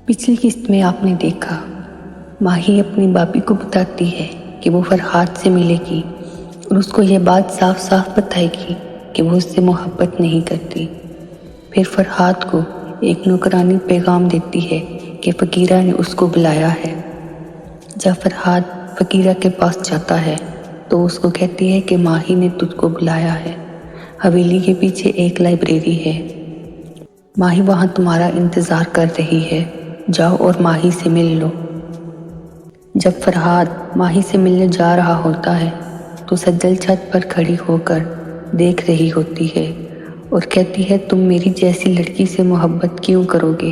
पिछली किस्त में आपने देखा माही अपनी बापी को बताती है कि वो फरहाद से मिलेगी और उसको ये बात साफ साफ बताएगी कि वो उससे मोहब्बत नहीं करती। फिर फरहाद को एक नौकरानी पैगाम देती है कि फ़कीरा ने उसको बुलाया है। जब फरहाद फ़कीरा के पास जाता है तो उसको कहती है कि माही ने तुझको बुलाया है। हवेली के पीछे एक लाइब्रेरी है, माही वहाँ तुम्हारा इंतज़ार कर रही है, जाओ और माही से मिल लो। जब फरहाद माही से मिलने जा रहा होता है तो सज्जल छत पर खड़ी होकर देख रही होती है और कहती है, तुम मेरी जैसी लड़की से मोहब्बत क्यों करोगे?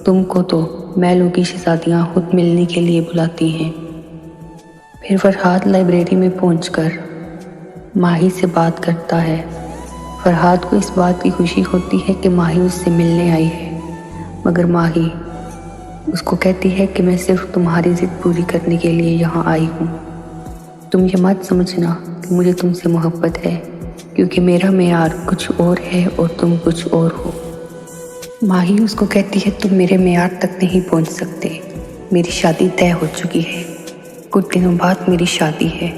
तुमको तो महलों की शहजादियाँ खुद मिलने के लिए बुलाती हैं। फिर फरहाद लाइब्रेरी में पहुंचकर माही से बात करता है। फरहाद को इस बात की खुशी होती है कि माही उससे मिलने आई है, मगर माही उसको कहती है कि मैं सिर्फ तुम्हारी ज़िद पूरी करने के लिए यहाँ आई हूँ। तुम ये मत समझना कि मुझे तुमसे मोहब्बत है, क्योंकि मेरा मेयार कुछ और है और तुम कुछ और हो। माही उसको कहती है, तुम मेरे मेयार तक नहीं पहुँच सकते, मेरी शादी तय हो चुकी है, कुछ दिनों बाद मेरी शादी है,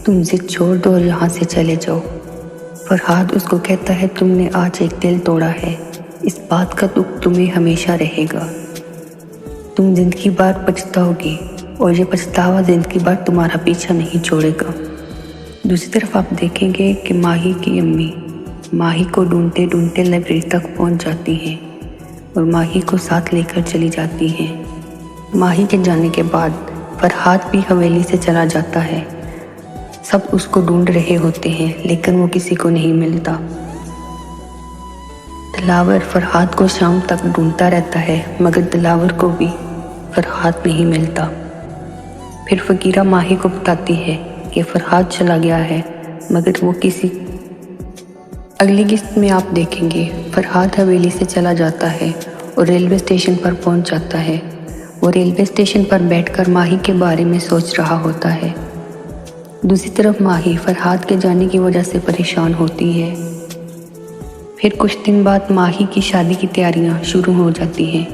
तुम ज़िद छोड़ दो और यहाँ से चले जाओ। फरहाद उसको कहता है, तुमने आज एक दिल तोड़ा है, इस बात का दुख तुम्हें हमेशा रहेगा, तुम ज़िंदगी भर पछताओगी और ये पछतावा ज़िंदगी भर तुम्हारा पीछा नहीं छोड़ेगा। दूसरी तरफ आप देखेंगे कि माही की अम्मी माही को ढूंढते ढूंढते लाइब्रेरी तक पहुंच जाती हैं और माही को साथ लेकर चली जाती हैं। माही के जाने के बाद फरहाद भी हवेली से चला जाता है। सब उसको ढूंढ रहे होते हैं लेकिन वो किसी को नहीं मिलता। दिलावर फरहाद को शाम तक ढूंढता रहता है मगर दिलावर को भी फरहाद नहीं मिलता। फिर फ़कीरा माही को बताती है कि फरहाद चला गया है, मगर वो किसी अगली किस्त में आप देखेंगे फरहाद हवेली से चला जाता है और रेलवे स्टेशन पर पहुंच जाता है। वो रेलवे स्टेशन पर बैठकर माही के बारे में सोच रहा होता है। दूसरी तरफ माही फरहाद के जाने की वजह से परेशान होती है। फिर कुछ दिन बाद माही की शादी की तैयारियां शुरू हो जाती हैं।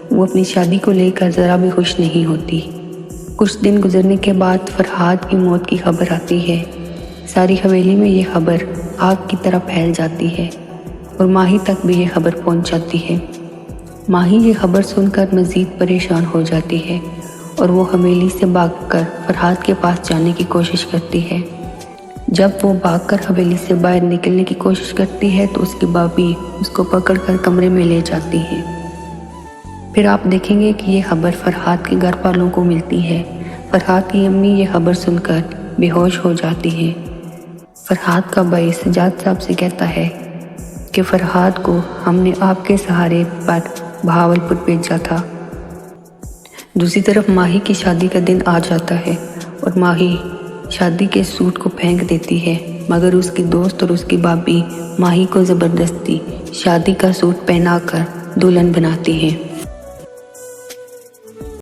वो अपनी शादी को लेकर ज़रा भी खुश नहीं होती। कुछ दिन गुजरने के बाद फरहाद की मौत की खबर आती है। सारी हवेली में ये खबर आग की तरह फैल जाती है और माही तक भी ये खबर पहुंच जाती है। माही ये खबर सुनकर मज़ीद परेशान हो जाती है और वो हवेली से भागकर फरहाद के पास जाने की कोशिश करती है। जब वो भागकर हवेली से बाहर निकलने की कोशिश करती है तो उसकी भाभी उसको पकड़कर कमरे में ले जाती है। फिर आप देखेंगे कि ये खबर फरहाद के घर वालों को मिलती है। फरहाद की अम्मी ये खबर सुनकर बेहोश हो जाती है। फरहाद का भाई सजाद साहब से कहता है कि फरहाद को हमने आपके सहारे पर बहावलपुर भेजा था। दूसरी तरफ माही की शादी का दिन आ जाता है और माही शादी के सूट को फेंक देती है, मगर उसकी दोस्त और उसकी भाभी माही को ज़बरदस्ती शादी का सूट पहनाकर दुल्हन बनाती हैं।